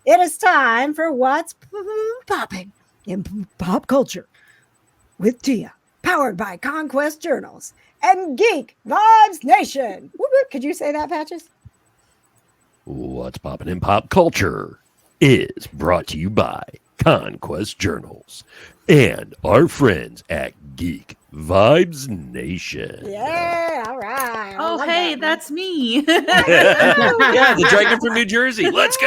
It is time for What's Popping in Pop Culture with Tia, powered by Conquest Journals and Geek Vibes Nation. Could you say that, Patches? What's Poppin' in Pop Culture is brought to you by Conquest Journals and our friends at Geek Vibes Nation. Yeah, all right. Oh, hey, that's me. Yeah, the dragon from New Jersey. Let's go.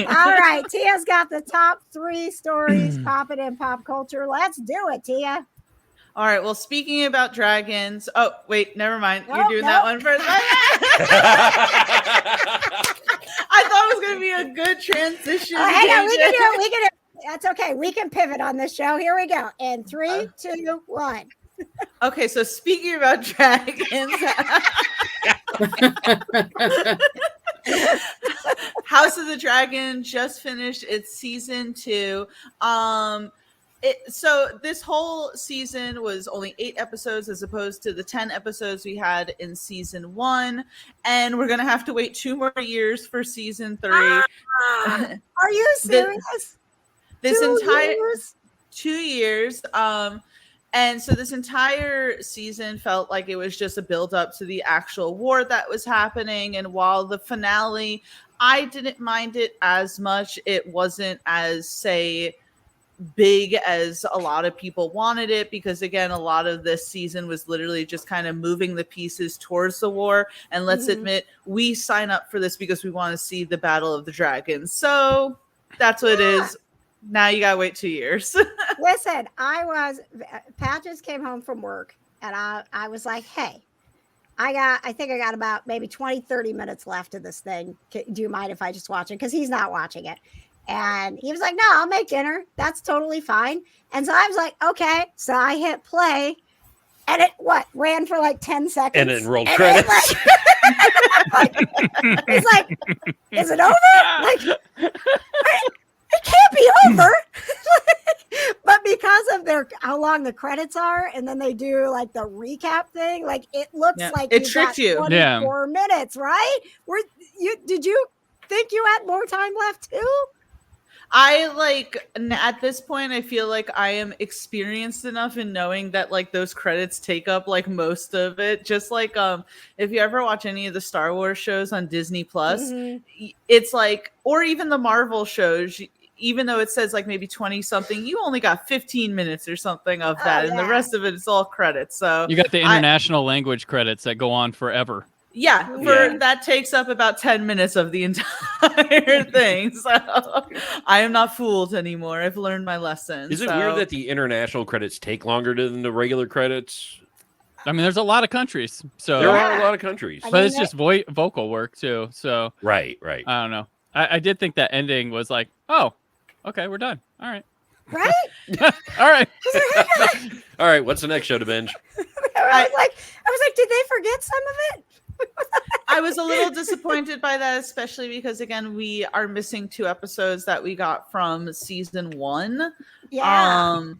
All right, Tia's got the top 3 stories popping in pop culture. Let's do it, Tia. All right. Well, speaking about dragons. Oh, wait, never mind. You're doing that one first. I thought it was going to be a good transition. Hang on, we can do it. We can do it. That's okay. We can pivot on this show. Here we go. In 3, 2, 1. Okay, so speaking about dragons, House of the Dragon just finished its season 2. So this whole season was only 8 episodes as opposed to the 10 episodes we had in season 1, and we're gonna have to wait 2 more years for season 3. Are you serious? This 2 entire years? 2 years. And so this entire season felt like it was just a build up to the actual war that was happening. And while the finale, I didn't mind it as much. It wasn't as, say, big as a lot of people wanted it, because again, a lot of this season was literally just kind of moving the pieces towards the war. And let's admit, we sign up for this because we want to see the Battle of the Dragons. So that's what it is. Now you gotta wait 2 years. Listen, Patches came home from work and I was like, hey, I think I got about maybe 20, 30 minutes left of this thing. Do you mind if I just watch it? Because he's not watching it. And he was like, no, I'll make dinner. That's totally fine. And so I was like, okay. So I hit play and it ran for like 10 seconds. And it rolled credits. He's like, is it over? Like, it can't be over. But because of how long the credits are, and then they do like the recap thing, like it looks like it tricked you. 24 minutes, right? Did you think you had more time left too? At this point, I feel like I am experienced enough in knowing that like those credits take up like most of it. Just like if you ever watch any of the Star Wars shows on Disney Plus, it's like, or even the Marvel shows, even though it says like maybe 20 something, you only got 15 minutes or something of that, and the rest of it is all credits. So you got the international language credits that go on forever. That takes up about 10 minutes of the entire thing. So I am not fooled anymore. I've learned my lesson. Is it weird that the international credits take longer than the regular credits? I mean, there's a lot of countries. So there are a lot of countries. But it's just vocal work too. So Right. I don't know. I did think that ending was like, oh, okay, we're done. All right. Right? All right. All right, what's the next show to binge? I was like, did they forget some of it? I was a little disappointed by that, especially because again, we are missing 2 episodes that we got from season 1. Yeah.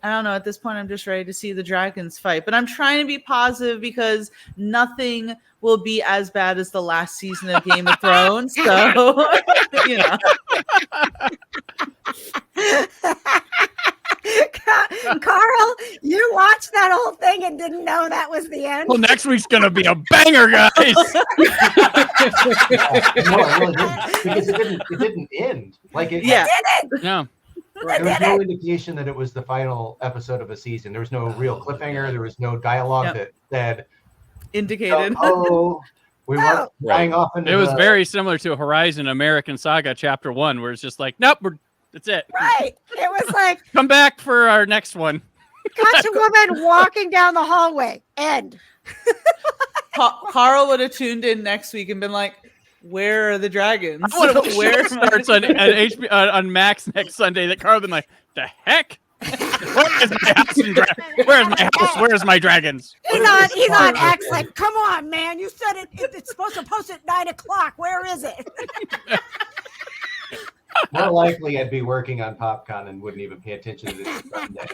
I don't know. At this point, I'm just ready to see the dragons fight, but I'm trying to be positive because nothing will be as bad as the last season of Game of Thrones. So, you know. Carl, you watched that whole thing and didn't know that was the end. Well, next week's gonna be a banger, guys. No, it really didn't, because it didn't end. Like it didn't. No. There was no indication that it was the final episode of a season. There was no real cliffhanger. There was no dialogue that said indicated. We weren't flying off into. It was very similar to Horizon American Saga Chapter 1, where it's just like, nope, that's it. Right. It was like, come back for our next one. Catch a woman walking down the hallway. End. Carl would have tuned in next week and been like, where are the dragons? Where starts on Max next Sunday that Carl been like, the heck? Where is my house? Where's my house? Where's my dragons? He's on X like, come on, man. You said it's supposed to post at 9:00. Where is it? More likely, I'd be working on PopCon and wouldn't even pay attention to this Sunday.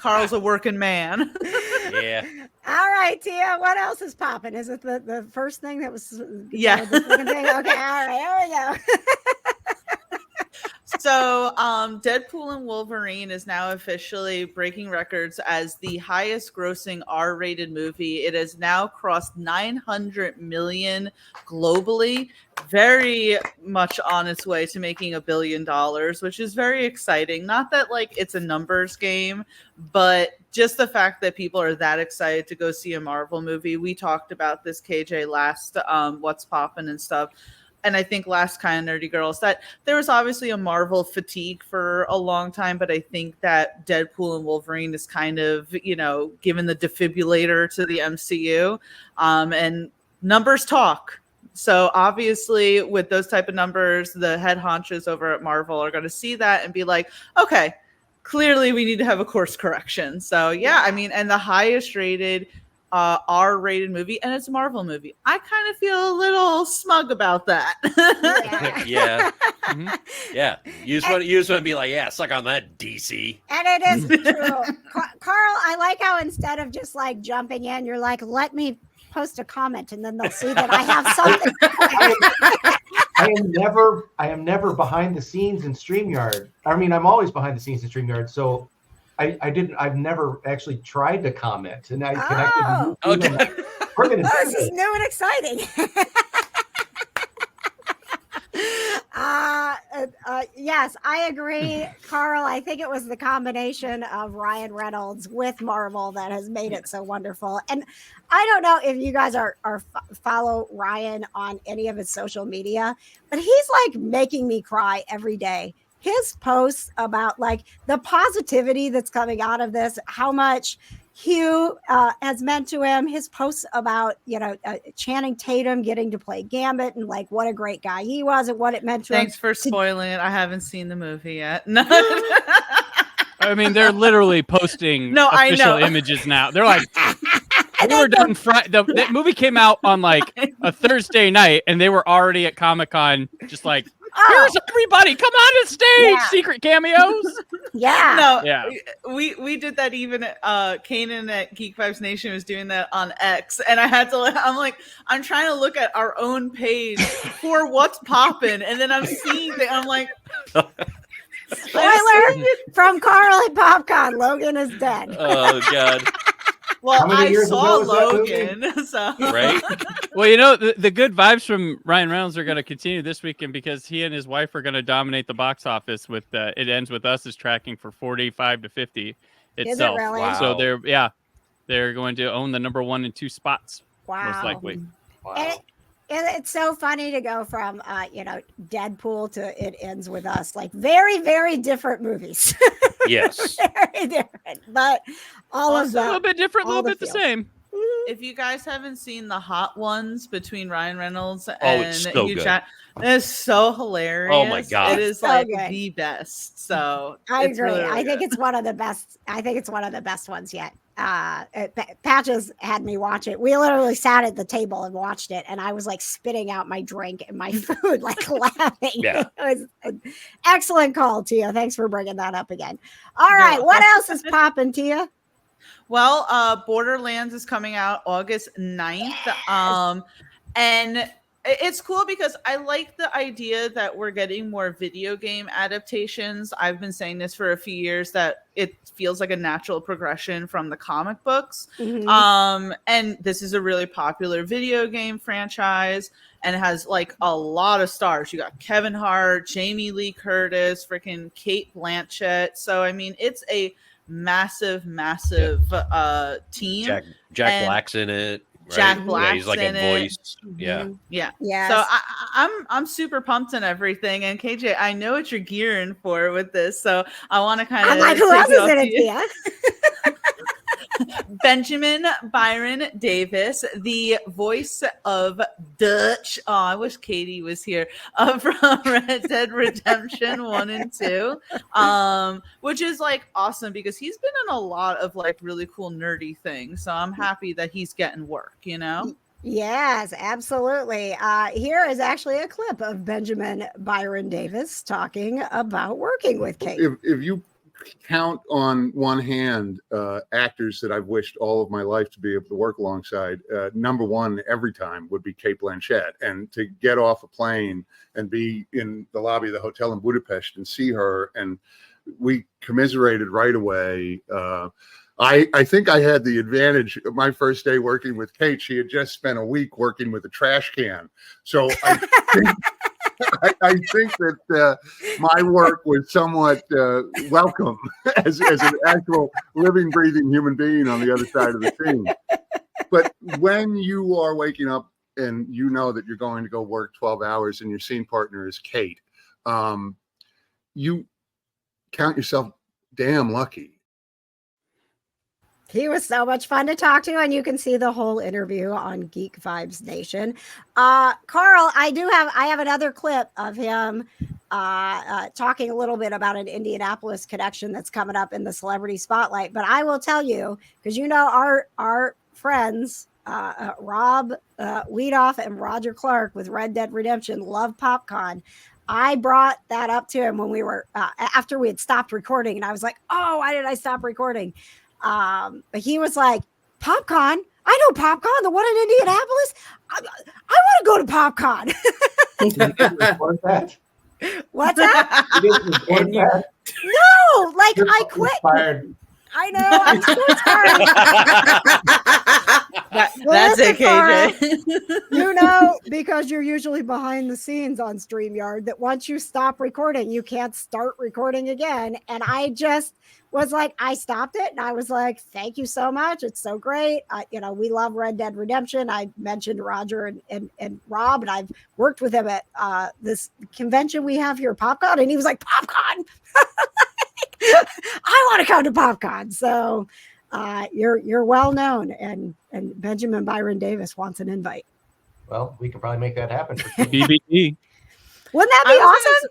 Carl's a working man. Yeah. All right, Tia. What else is popping? Is it the first thing that was? Yeah. The second thing? Okay. All right. Here we go. So, Deadpool and Wolverine is now officially breaking records as the highest grossing R-rated movie. It has now crossed 900 million globally, very much on its way to making $1 billion, which is very exciting. Not that like it's a numbers game, but just the fact that people are that excited to go see a Marvel movie. We talked about this, KJ, last What's Poppin' and stuff. And I think last Kind of Nerdy Girls, that there was obviously a Marvel fatigue for a long time, but I think that Deadpool and Wolverine is kind of, given the defibrillator to the MCU, and numbers talk. So obviously with those type of numbers, the head honchos over at Marvel are going to see that and be like, okay, clearly we need to have a course correction. So yeah, I mean, and the highest rated R-rated movie, and it's a Marvel movie. I kind of feel a little smug about that. Yeah. Mm-hmm. Yeah. You just want to be like, yeah, suck on that, DC. And it is true. Carl, I like how instead of just like jumping in, you're like, let me post a comment, and then they'll see that I have something. I am never behind the scenes in StreamYard. I mean, I'm always behind the scenes in StreamYard. So I've never actually tried to comment, and I connected. Okay. This is new and exciting. Yes, I agree, Carl. I think it was the combination of Ryan Reynolds with Marvel that has made it so wonderful. And I don't know if you guys are follow Ryan on any of his social media, but he's like making me cry every day. His posts about like the positivity that's coming out of this, how much Hugh has meant to him, his posts about, Channing Tatum getting to play Gambit and like what a great guy he was and what it meant to him. Thanks for spoiling it. I haven't seen the movie yet. No. I mean, they're literally posting official images now. They're like, we were done Friday. That movie came out on like a Thursday night, and they were already at Comic-Con, just like, here's everybody, come on the stage, secret cameos. We did that even Kanan at Geek Vibes Nation was doing that on X, and I'm trying to look at our own page for What's Poppin', and then I'm seeing that I'm like, spoiler from Carl at PopCon, Logan is dead. Oh God. Well, I saw Logan, so right. Well, the good vibes from Ryan Reynolds are going to continue this weekend because he and his wife are going to dominate the box office with It Ends With Us is tracking for 45 to 50 itself. Is it really? Wow. So they're going to own the number 1 and 2 spots. Wow. Most likely. Wow. It's so funny to go from Deadpool to It Ends With Us, like very, very different movies. Yes. Very different, but all of them a little bit different, a little bit the same. If you guys haven't seen the Hot Ones between Ryan Reynolds and it's so Hugh good. Jackman, it's so hilarious. Oh my God. It is so like good. the best. So I it's agree. really, really I think good. it's one of the best. I think it's one of the best ones yet. Patches had me watch it. We literally sat at the table and watched it, and I was like spitting out my drink and my food, like laughing. Yeah. It was an excellent call, Tia. Thanks for bringing that up again. All right, what else is popping, Tia? Well, Borderlands is coming out August 9th. And it's cool because I like the idea that we're getting more video game adaptations. I've been saying this for a few years, that it feels like a natural progression from the comic books. Mhm. And this is a really popular video game franchise, and it has like a lot of stars. You got Kevin Hart, Jamie Lee Curtis, freaking Kate Blanchett. So, I mean, it's a massive team. Jack Black's in it. Right? Jack Black's he's like in a it. voice. Yeah. Yeah. Yes. So I'm super pumped and everything. And KJ, I know what you're gearing for with this. So I want to kind of I'm like, who else is in it, Tia? Benjamin Byron Davis, the voice of Dutch. Oh, I wish Katie was here, from Red Dead Redemption 1 and 2, which is like awesome because he's been in a lot of like really cool nerdy things. So I'm happy that he's getting work, Yes, absolutely. Here is actually a clip of Benjamin Byron Davis talking about working with Kate. If you count on one hand actors that I've wished all of my life to be able to work alongside. Number one every time would be Cate Blanchett, and to get off a plane and be in the lobby of the hotel in Budapest and see her, and we commiserated right away. I think I had the advantage of my first day working with Cate. She had just spent a week working with a trash can. So I think that my work was somewhat welcome as an actual living, breathing human being on the other side of the scene. But when you are waking up and you know that you're going to go work 12 hours and your scene partner is Cate, you count yourself damn lucky. He was so much fun to talk to, and you can see the whole interview on Geek Vibes Nation. Carl, I have another clip of him talking a little bit about an Indianapolis connection that's coming up in the Celebrity Spotlight. But I will tell you, because you know our friends Rob Weedoff and Roger Clark with Red Dead Redemption love popcorn. I brought that up to him when we were after we had stopped recording, and I was like, "Oh, why did I stop recording?" But he was like, "PopCon? I know PopCon, the one in Indianapolis. I want to go to PopCon." What's that? No, like I quit. Inspired. I know. I'm so sorry. That's it, KJ. You know, because you're usually behind the scenes on StreamYard, that once you stop recording, you can't start recording again. And I just was like, I stopped it, and I was like, "Thank you so much. It's so great. We love Red Dead Redemption." I mentioned Roger and Rob, and I've worked with him at this convention we have here, PopCon, and he was like, "PopCon." I want to come to PopCon. So you're well known, and Benjamin Byron Davis wants an invite. Well, we can probably make that happen. BBE. Wouldn't that be awesome?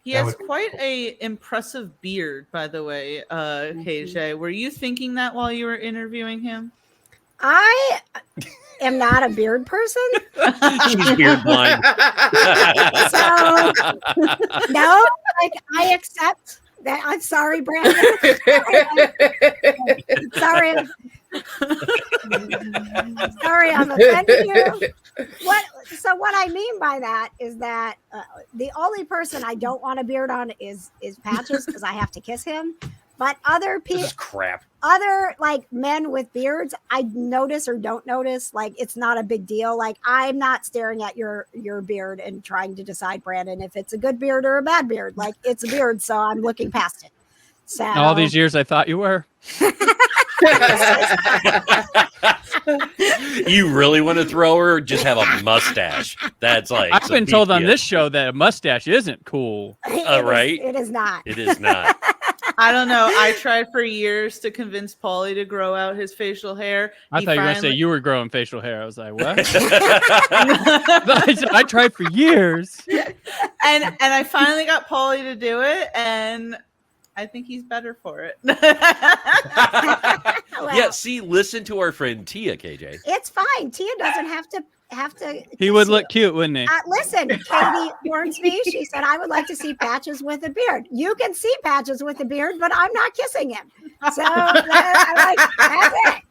He has quite a impressive beard, by the way, KJ. Were you thinking that while you were interviewing him? I am not a beard person. She's beard blind. So no, like I accept that. I'm sorry, Brandon. Sorry. Sorry, I'm offending you. What I mean by that is that the only person I don't want a beard on is Patches, because I have to kiss him. But other people, crap. Other like men with beards, I notice or don't notice. Like it's not a big deal. Like I'm not staring at your beard and trying to decide, Brandon, if it's a good beard or a bad beard. Like it's a beard, so I'm looking past it. So all these years, I thought you were. You really want to throw her? Or just have a mustache. That's like I've been told on this show that a mustache isn't cool. Right? It is not. It is not. I don't know. I tried for years to convince Paulie to grow out his facial hair. I thought you were going to say you were growing facial hair. I was like, what? I tried for years. And I finally got Paulie to do it, and I think he's better for it. Yeah, see, listen to our friend Tia, KJ. It's fine. Tia doesn't have to. He would look cute, wouldn't he? Listen, Katie warns me. She said, "I would like to see Patches with a beard." You can see Patches with a beard, but I'm not kissing him. So I'm like, that's it.